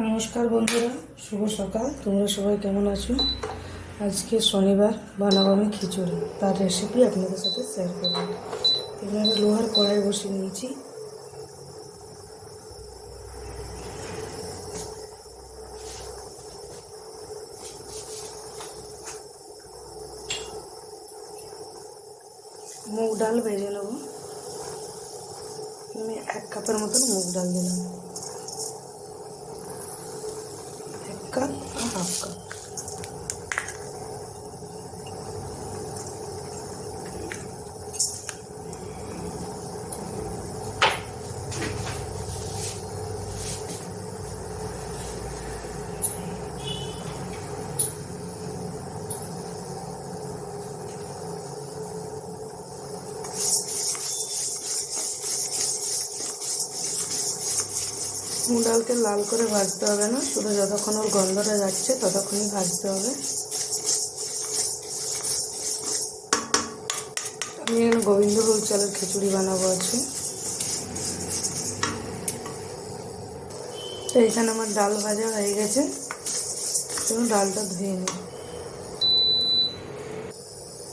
নমস্কার বন্ধুরা, শুভ সকাল। তোমরা সবাই কেমন আছো? আজকে শনিবার বানাবো আমি খিচুড়ি, তার রেসিপি আপনাদের সাথে শেয়ার করব। এখানে লোহার কড়াই বসিয়ে নিয়েছি। মুগ ডাল ভেজে নেব। আমি 1 কাপের মতন মুগ ডাল দিলাম, 1 কাপ আর 1/2 কাপ। মুগ ডালকে লাল করে ভাজতে হবে না, শুধু যতক্ষণ ওর গন্ধটা যাচ্ছে ততক্ষণই ভাজতে হবে। আমি এখানে গোবিন্দভোগ চালের খিচুড়ি বানাবো আজকে। তো এখানে আমার ডাল ভাজা হয়ে গেছে, এবং ডালটা ধুয়ে নিই।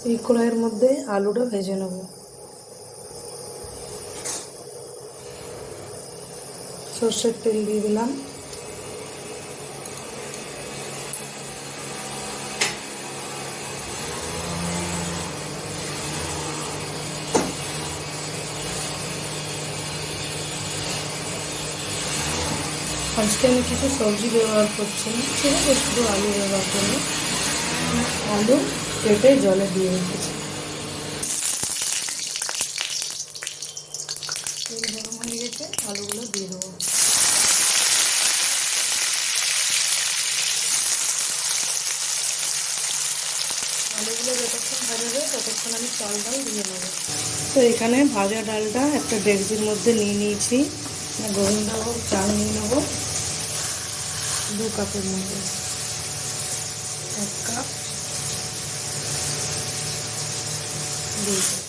এই কড়াইয়ের মধ্যে আলুটা ভেজে নেব। সর্ষের তেল দিয়ে দিলাম। আজকে আমি কিছু সবজি ব্যবহার করছি না, ঠিক আছে, শুধু আলু ব্যবহার করবো। আলু কেটে জলে দিয়ে রেখেছি। তেল গরম হয়ে গেছে, আলুগুলো দিয়ে দেবো। আলুগুলো যতক্ষণ ভাজা যায় ততক্ষণ আমি চাল ডাল দিয়ে নেবো। তো এখানে ভাজা ডালটা একটা ডেকচির মধ্যে নিয়ে নিয়েছি। গোবিন্দভোগ চাল নিয়ে নেবো 2 কাপের মধ্যে, 1 কাপ, 2 কাপ।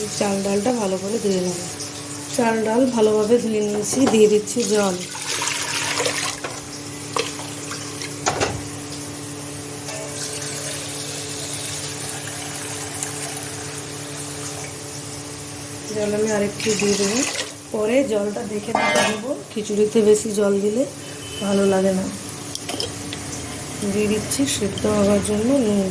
এই চাল ডালটা ভালো করে ধুয়ে নেবো। চাল ডাল ভালোভাবে ধুয়ে নিয়েছি, দিয়ে দিচ্ছি জল। জল আমি আরেকটু দিয়ে দেবো, পরে জলটা দেখে দেবো। খিচুড়িতে বেশি জল দিলে ভালো লাগে না। দিয়ে দিচ্ছি সেদ্ধ হওয়ার জন্য নুন।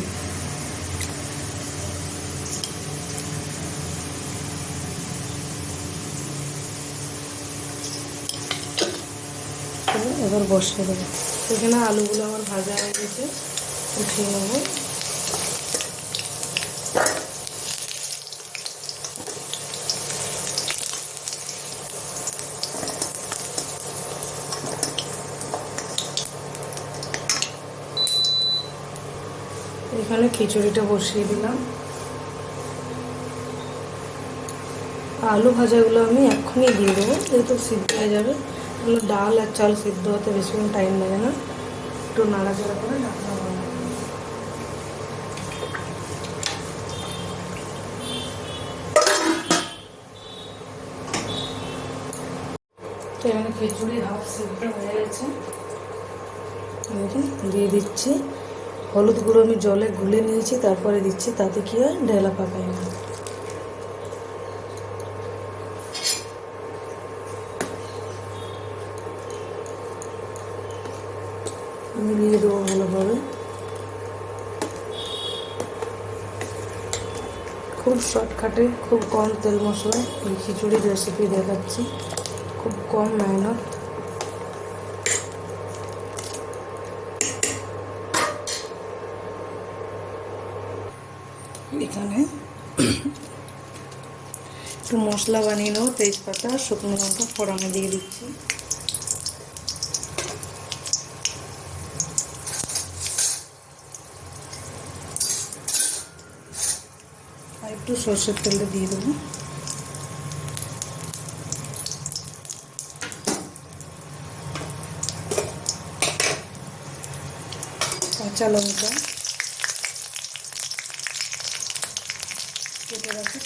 এবার বসিয়ে দেবো। এখানে আলুগুলো আমার ভাজা হয়ে গেছে, উঠিয়ে নেবো। এখানে খিচুড়িটা বসিয়ে দিলাম। আলু ভাজাগুলো আমি এক্ষুনি দিয়ে দেবো, যেহেতু সিদ্ধ হয়ে যাবে। তাহলে ডাল আর চাল সিদ্ধ হতে বেশিক্ষণ টাইম লাগে না। একটু নাড়াচাড়া করে ঢাকা হবে। তো এখানে খিচুড়ি হাফ সিদ্ধ হয়ে গেছে, দিয়ে দিচ্ছি হলুদ গুঁড়ো। আমি জলে গুলে নিয়েছি, তারপরে দিচ্ছি, তাতে কি হয় ঢেলা পাকায় না। মিলিয়ে দেবো ভালোভাবে। খুব শর্টকাটে, খুব কম তেল মশলায় এই খিচুড়ির রেসিপি দেখাচ্ছি, খুব কম মেহনত। এখানে একটু মশলা বানিয়ে নেবো। তেজপাতা, শুকনো লঙ্কা ফোড়নে দিয়ে দিচ্ছি। আর একটু সর্ষের তেলটা দিয়ে দেবো। কাঁচা লঙ্কা, কেটে রাখি,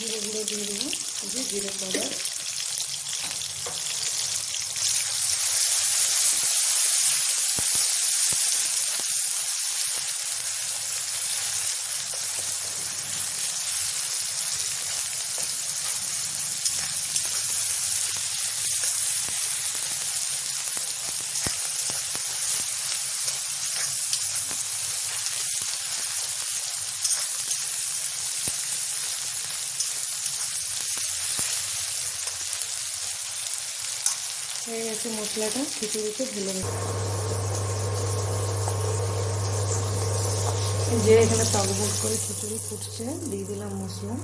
জিরে গুঁড়ো দিয়ে দেবো, জিরে পাউডার। হয়ে গেছে মশলাটা, খিচুড়িতে ঢেলে দেবো। যে এখানে টকবক করে খিচুড়ি ফুটছে, দিয়ে দিলাম মশলা।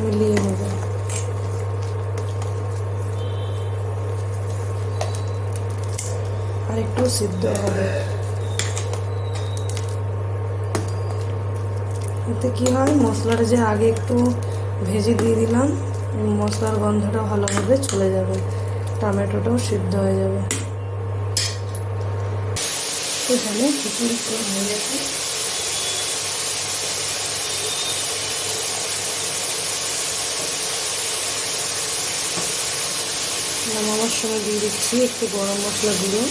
মিলিয়ে নেব। আর একটু সিদ্ধ হবে। এতে কি হয়, মশলাটা যে আগে একটু ভেজে দিয়ে দিলাম, মশলার গন্ধটা ভালোভাবে চলে যাবে, টমেটোটাও সিদ্ধ হয়ে যাবে। এখানে খিচুড়ি হয়ে গেছে। নামানোর সময় দিয়ে দিচ্ছি একটু গরম মশলা গুঁড়ো,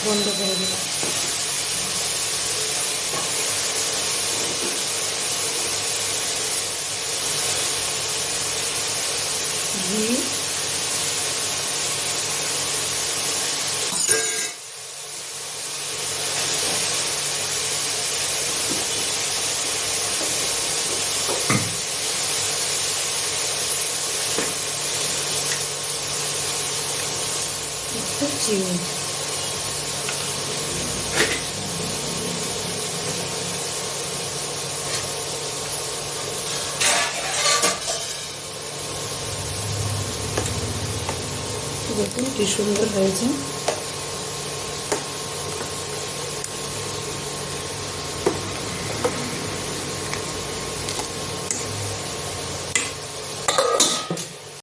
বন্ধ করে দিলাম। ঘি, একটু চিনি। দেখুন কি সুন্দর হয়েছে।